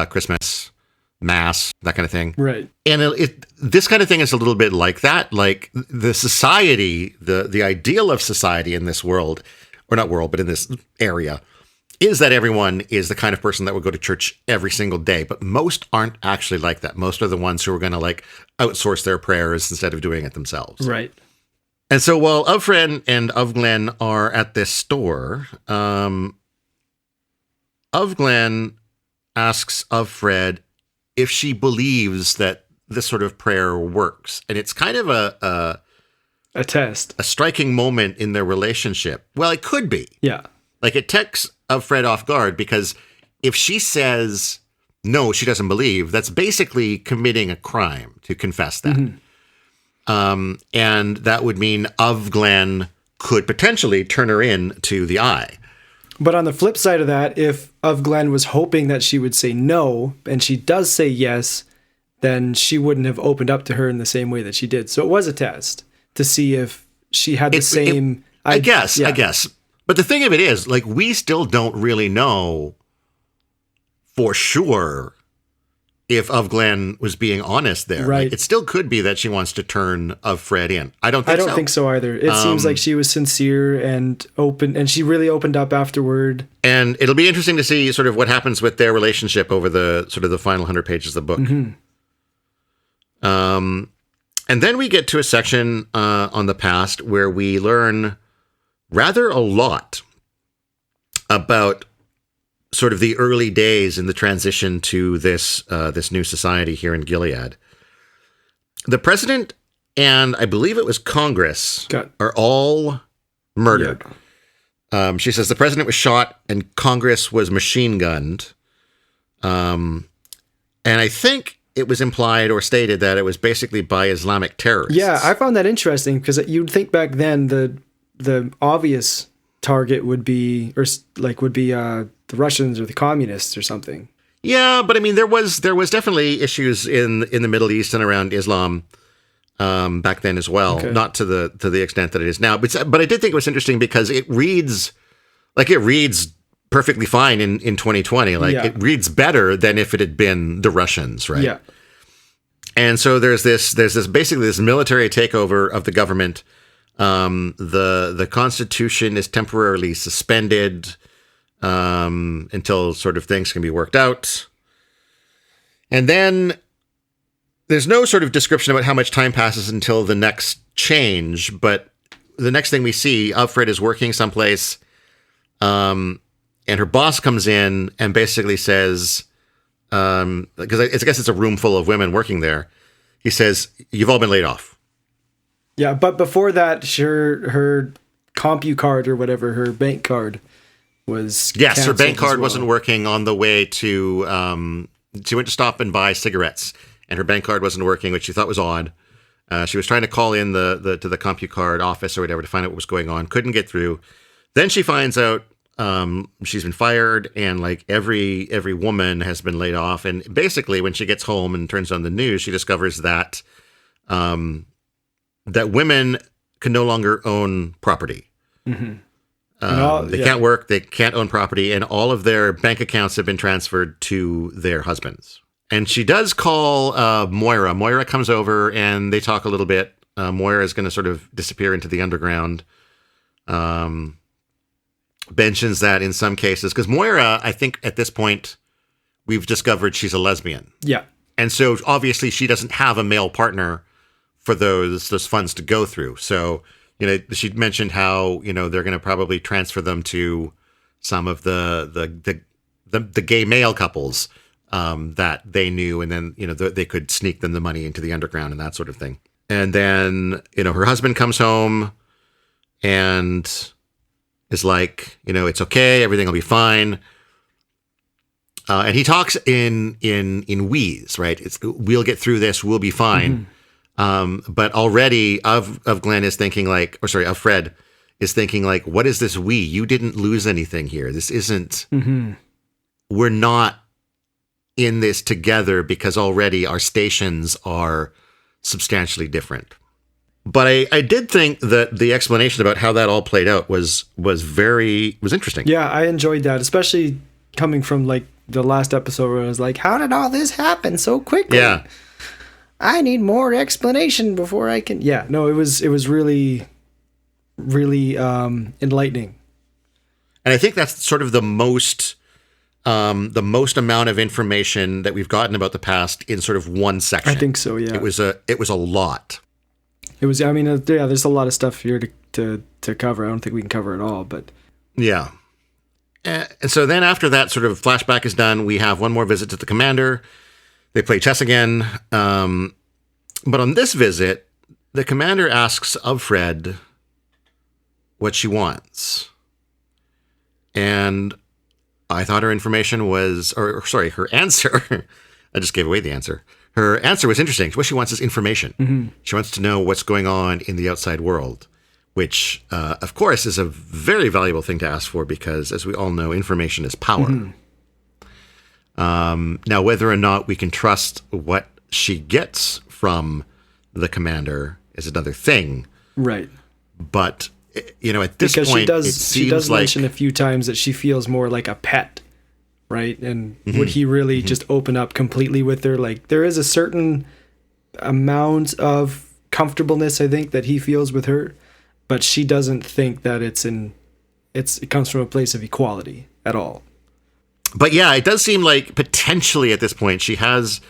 Christmas, Mass, that kind of thing. Right. And this kind of thing is a little bit like that. Like the society, the ideal of society in this world, or not world, but in this area, is that everyone is the kind of person that would go to church every single day. But most aren't actually like that. Most are the ones who are going to outsource their prayers instead of doing it themselves. Right. And so while Offred and Glenn are at this store, Glenn asks Offred if she believes that this sort of prayer works. And it's kind of a test, a striking moment in their relationship. Well, it could be. Yeah. It takes Offred off guard, because if she says no, she doesn't believe, that's basically committing a crime to confess that. Mm-hmm. And that would mean Glenn could potentially turn her in to the eye. But on the flip side of that, if Glenn was hoping that she would say no, and she does say yes, then she wouldn't have opened up to her in the same way that she did. So it was a test to see if she had the same... I guess. But the thing of it is, we still don't really know for sure if Glenn was being honest there. Right. It still could be that she wants to turn Offred in. I don't think so either. It seems like she was sincere and open, and she really opened up afterward. And it'll be interesting to see sort of what happens with their relationship over the sort of the final 100 pages of the book. Mm-hmm. And then we get to a section on the past where we learn rather a lot about sort of the early days in the transition to this new society here in Gilead. The president and I believe it was Congress are all murdered. Yep. She says the president was shot and Congress was machine gunned. And I think it was implied or stated that it was basically by Islamic terrorists. Yeah, I found that interesting because you'd think back then the obvious target would be the Russians or the communists or something. Yeah, but I mean there was definitely issues in the Middle East and around Islam back then as well. Okay. Not to the extent that it is now, but I did think it was interesting because it reads perfectly fine in 2020. It reads better than if it had been the Russians, right? Yeah. And so there's this basically this military takeover of the government. The Constitution is temporarily suspended until sort of things can be worked out. And then there's no sort of description about how much time passes until the next change, but the next thing we see, Offred is working someplace, and and her boss comes in and basically says, because I guess it's a room full of women working there. He says, "You've all been laid off." Yeah, but before that, her CompuCard or whatever, her bank card was Yes, her bank canceled card as well. wasn't working on the way to. She went to stop and buy cigarettes, and her bank card wasn't working, which she thought was odd. She was trying to call in to the CompuCard office or whatever to find out what was going on. Couldn't get through. Then she finds out she's been fired, and like every woman has been laid off. And basically, when she gets home and turns on the news, she discovers that that women can no longer own property. Mm-hmm. They can't work, they can't own property, and all of their bank accounts have been transferred to their husbands. And she does call Moira. Moira comes over and they talk a little bit. Moira is going to sort of disappear into the underground. Mentions that in some cases, because Moira, I think at this point, we've discovered she's a lesbian. Yeah. And so obviously she doesn't have a male partner for those funds to go through. So, she mentioned how, they're going to probably transfer them to some of the gay male couples that they knew. And then, they could sneak them the money into the underground and that sort of thing. And then, her husband comes home and is like, it's okay. Everything will be fine. And he talks in we's, right? We'll get through this. We'll be fine. Mm-hmm. But already of Glenn is thinking of Fred is thinking like, what is this we? You didn't lose anything here. This isn't, we're not in this together because already our stations are substantially different. But I did think that the explanation about how that all played out was interesting. Yeah, I enjoyed that, especially coming from like the last episode where I was like, how did all this happen so quickly? Yeah. I need more explanation before I can. Yeah, no, it was really, really enlightening. And I think that's sort of the most amount of information that we've gotten about the past in sort of one section. I think so. Yeah, it was a lot. It was. I mean, there's a lot of stuff here to cover. I don't think we can cover it all, but yeah. And so then after that sort of flashback is done, we have one more visit to the commander. They play chess again. But on this visit, the commander asks Offred what she wants. And I thought her information was, her answer, I just gave away the answer. Her answer was interesting. What she wants is information. Mm-hmm. She wants to know what's going on in the outside world, which, of course, is a very valuable thing to ask for because, as we all know, information is power. Mm-hmm. Now, whether or not we can trust what she gets from the commander is another thing. Right. But, at this point, she does mention a few times that she feels more like a pet, right? And would he really just open up completely with her? Like, there is a certain amount of comfortableness, I think, that he feels with her, but she doesn't think that it comes from a place of equality at all. But yeah, it does seem like potentially at this point she has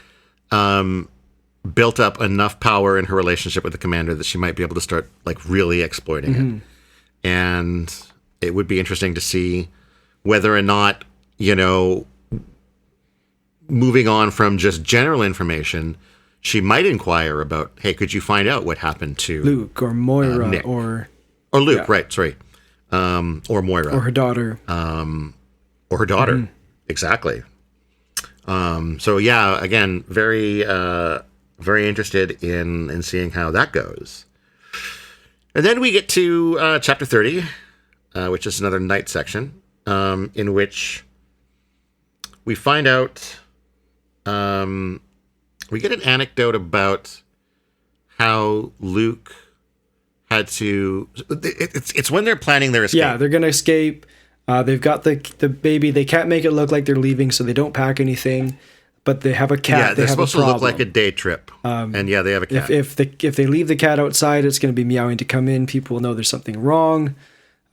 built up enough power in her relationship with the commander that she might be able to start like really exploiting it. And it would be interesting to see whether or not, moving on from just general information, she might inquire about, hey, could you find out what happened to Luke or Moira Nick? or Luke, right? Sorry, or Moira or her daughter, exactly. So yeah, again, very interested in seeing how that goes. And then we get to chapter 30, which is another night section, in which we find out. We get an anecdote about how Luke had to. It's when they're planning their escape. Yeah, they're gonna escape. They've got the baby. They can't make it look like they're leaving, so they don't pack anything. But they have a cat. Yeah, they're supposed to look like a day trip. And yeah, they have a cat. If they leave the cat outside, it's going to be meowing to come in. People will know there's something wrong.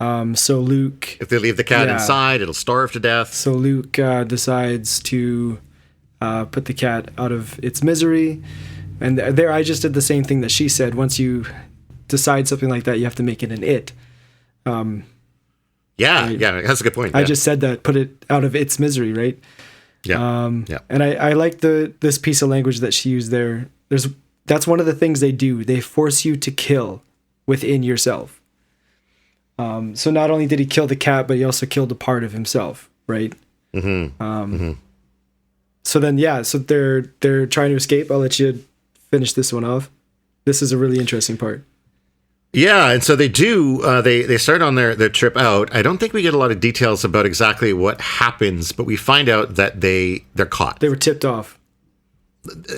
So Luke. If they leave the cat inside, it'll starve to death. So Luke decides to put the cat out of its misery. And there, I just did the same thing that she said. Once you decide something like that, you have to make it an it. Yeah, yeah, that's a good point. I Yeah. just said that, put it out of its misery, right? Yeah. And I like this piece of language that she used there. That's one of the things they do. They force you to kill within yourself. So not only did he kill the cat, but he also killed a part of himself, right? So then, so they're trying to escape. I'll let you finish this one off. This is a really interesting part. Yeah, and so they do. They start on their trip out. I don't think we get a lot of details about exactly what happens, but we find out that they're caught. They were tipped off.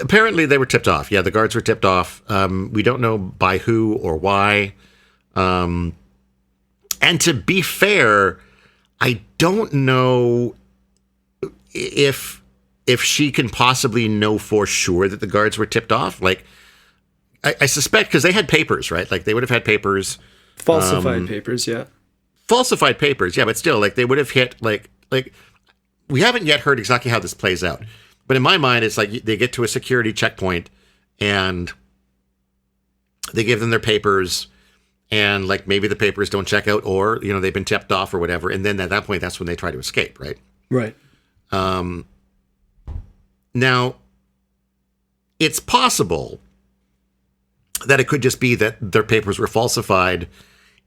Apparently, they were tipped off. Yeah, the guards were tipped off. We don't know by who or why. And to be fair, I don't know if she can possibly know for sure that the guards were tipped off. Like, I suspect because they had papers, right? Like they would have had papers, Falsified papers, yeah. falsified papers, yeah. But still, like they would have hit like we haven't yet heard exactly how this plays out. But in my mind, it's like they get to a security checkpoint and they give them their papers, and like maybe the papers don't check out, or they've been tipped off or whatever. And then at that point, that's when they try to escape, right? Right. Now, it's possible that it could just be that their papers were falsified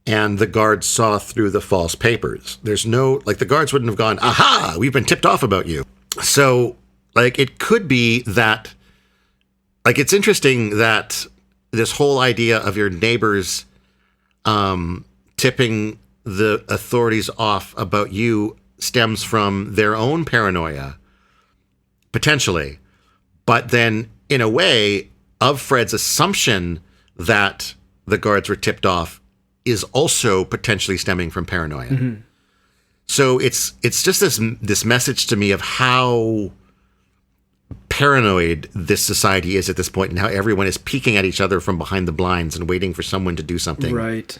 and the guards saw through the false papers. There's no, like, the guards wouldn't have gone, aha, we've been tipped off about you. So, like, it could be that, like, it's interesting that this whole idea of your neighbors tipping the authorities off about you stems from their own paranoia, potentially. But then, in a way, Offred's assumption that the guards were tipped off is also potentially stemming from paranoia. Mm-hmm. So it's just this message to me of how paranoid this society is at this point, and how everyone is peeking at each other from behind the blinds and waiting for someone to do something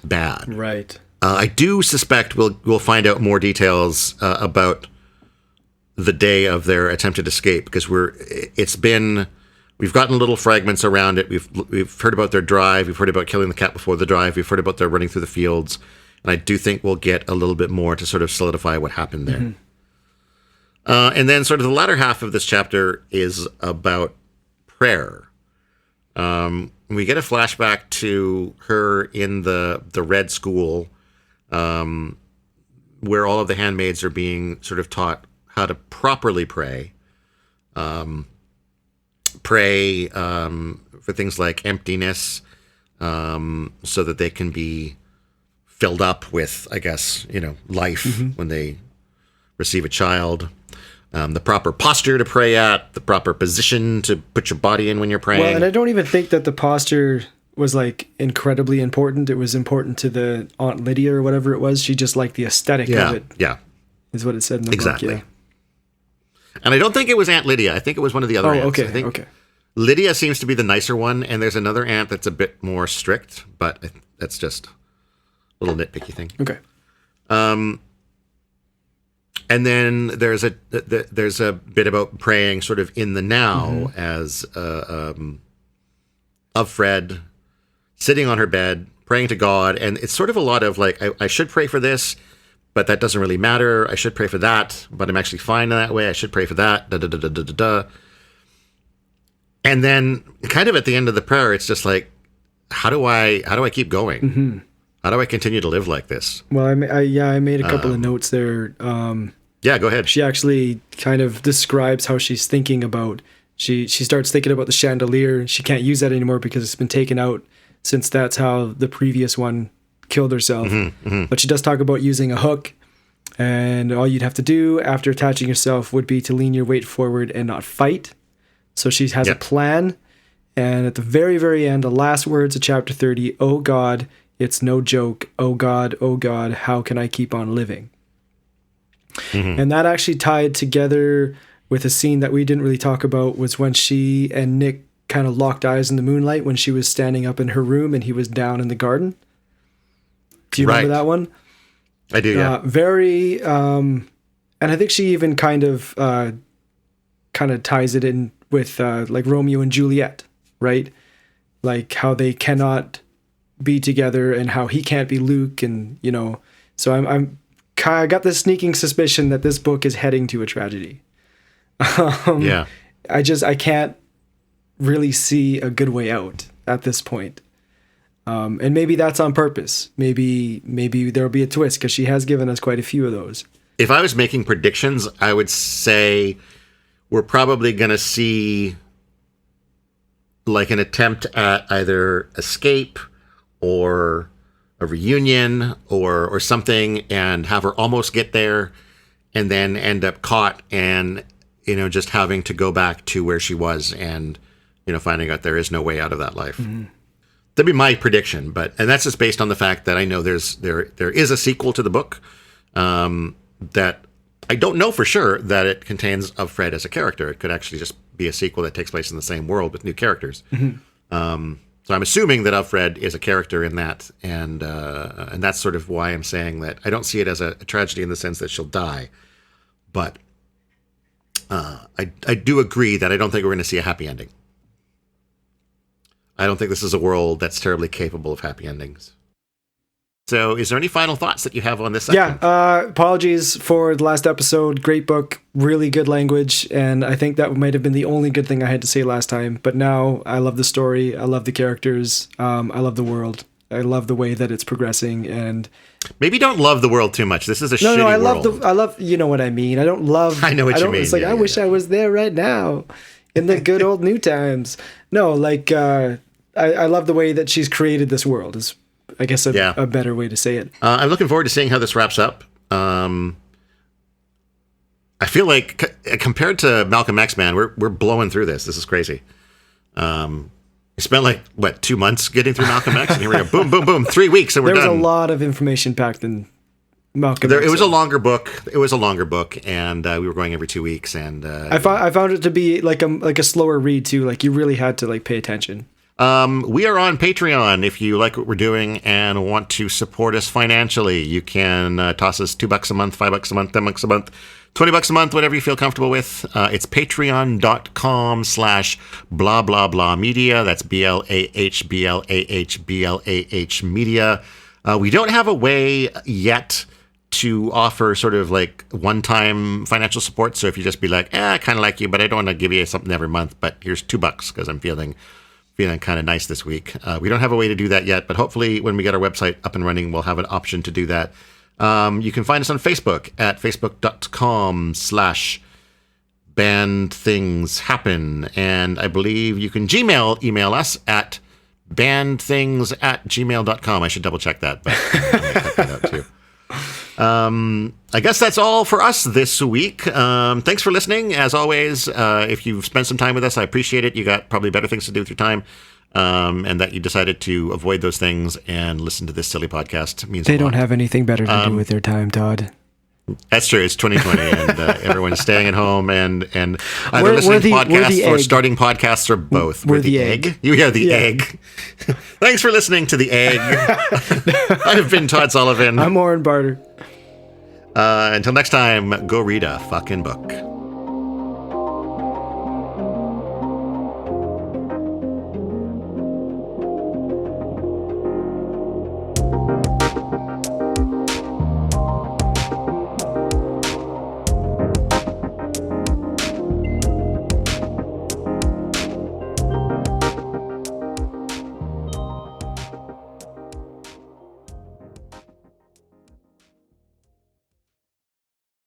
bad. Right. I do suspect we'll find out more details about the day of their attempted escape, because we've gotten little fragments around it. We've heard about their drive. We've heard about killing the cat before the drive. We've heard about their running through the fields. And I do think we'll get a little bit more to sort of solidify what happened there. Mm-hmm. And then sort of the latter half of this chapter is about prayer. We get a flashback to her in the Red School, where all of the handmaids are being sort of taught how to properly pray. Pray for things like emptiness, so that they can be filled up with, I guess, life when they receive a child. The proper posture to pray at, the proper position to put your body in when you're praying. Well, and I don't even think that the posture was like incredibly important. It was important to the Aunt Lydia or whatever it was. She just liked the aesthetic of it. Yeah. Is what it said in the book. Yeah. And I don't think it was Aunt Lydia. I think it was one of the other aunts. Okay, I think okay. Lydia seems to be the nicer one, and there's another aunt that's a bit more strict, but that's just a little nitpicky thing. Okay. And then there's a bit about praying sort of in the now, as Offred sitting on her bed, praying to God. And it's sort of a lot of like, I should pray for this, but that doesn't really matter. I should pray for that, but I'm actually fine in that way. I should pray for that. Da, da, da, da, da, da, da. And then kind of at the end of the prayer, it's just like, how do I keep going? Mm-hmm. How do I continue to live like this? Well, I made a couple of notes there. Yeah, go ahead. She actually kind of describes how she's thinking about, she starts thinking about the chandelier. She can't use that anymore because it's been taken out, since that's how the previous one killed herself. Mm-hmm, mm-hmm. But she does talk about using a hook, and all you'd have to do after attaching yourself would be to lean your weight forward and not fight. So she has a plan. And at the very, very end, the last words of chapter 30, "Oh God, it's no joke. Oh God, how can I keep on living?" Mm-hmm. And that actually tied together with a scene that we didn't really talk about, was when she and Nick kind of locked eyes in the moonlight when she was standing up in her room and he was down in the garden. Do you remember that one? I do, yeah. Very, and I think she even kind of ties it in with like Romeo and Juliet, right? Like how they cannot be together and how he can't be Luke, and so I'm I got this sneaking suspicion that this book is heading to a tragedy. Yeah. I can't really see a good way out at this point. And maybe that's on purpose. Maybe there'll be a twist, because she has given us quite a few of those. If I was making predictions, I would say we're probably going to see like an attempt at either escape or a reunion or something, and have her almost get there and then end up caught and, just having to go back to where she was and, finding out there is no way out of that life. Mm-hmm. That'd be my prediction, and that's just based on the fact that I know there is a sequel to the book, that I don't know for sure that it contains Offred as a character. It could actually just be a sequel that takes place in the same world with new characters. Mm-hmm. So I'm assuming that Offred is a character in that, and that's sort of why I'm saying that I don't see it as a tragedy in the sense that she'll die, but I do agree that I don't think we're going to see a happy ending. I don't think this is a world that's terribly capable of happy endings. So is there any final thoughts that you have on this section? Yeah, apologies for the last episode. Great book, really good language, and I think that might have been the only good thing I had to say last time. But now I love the story, I love the characters, I love the world. I love the way that it's progressing, and maybe don't love the world too much. This is a shitty I world. I love, you know what I mean. I don't love. I know what you mean. It's like I wish I was there right now, in the good old new times. No, like I love the way that she's created this world. Is I guess a better way to say it. I'm looking forward to seeing how this wraps up. I feel like compared to Malcolm X, man, we're blowing through this. This is crazy. We spent 2 months getting through Malcolm X, and here we go, boom, boom, boom, 3 weeks, and we're done. There was a lot of information packed in Malcolm X. It was a longer book. And we were going every 2 weeks, and I found it to be like a slower read too. Like you really had to pay attention. We are on Patreon. If you like what we're doing and want to support us financially, you can toss us $2 a month, $5 a month, $10 a month, $20 a month, whatever you feel comfortable with. It's patreon.com/blah, blah, blah media. That's BLAH media. We don't have a way yet to offer sort of one-time financial support. So if you just be like, I kind of like you, but I don't want to give you something every month, but here's $2 because I'm feeling kind of nice this week. We don't have a way to do that yet, but hopefully when we get our website up and running, we'll have an option to do that. You can find us on Facebook at facebook.com/bandthingshappen. And I believe you can email us at bandthings@gmail.com. I should double check that, but I'll check that out too. I guess that's all for us this week. Thanks for listening. As always, if you've spent some time with us, I appreciate it. You got probably better things to do with your time, and that you decided to avoid those things and listen to this silly podcast means they don't have anything better to do with their time, Todd. That's true. It's 2020, and everyone's staying at home and either listening to podcasts or starting podcasts or both. We're the egg. You hear the egg. Thanks for listening to the egg. I've been Todd Sullivan. I'm Warren Barter. Until next time, go read a fucking book.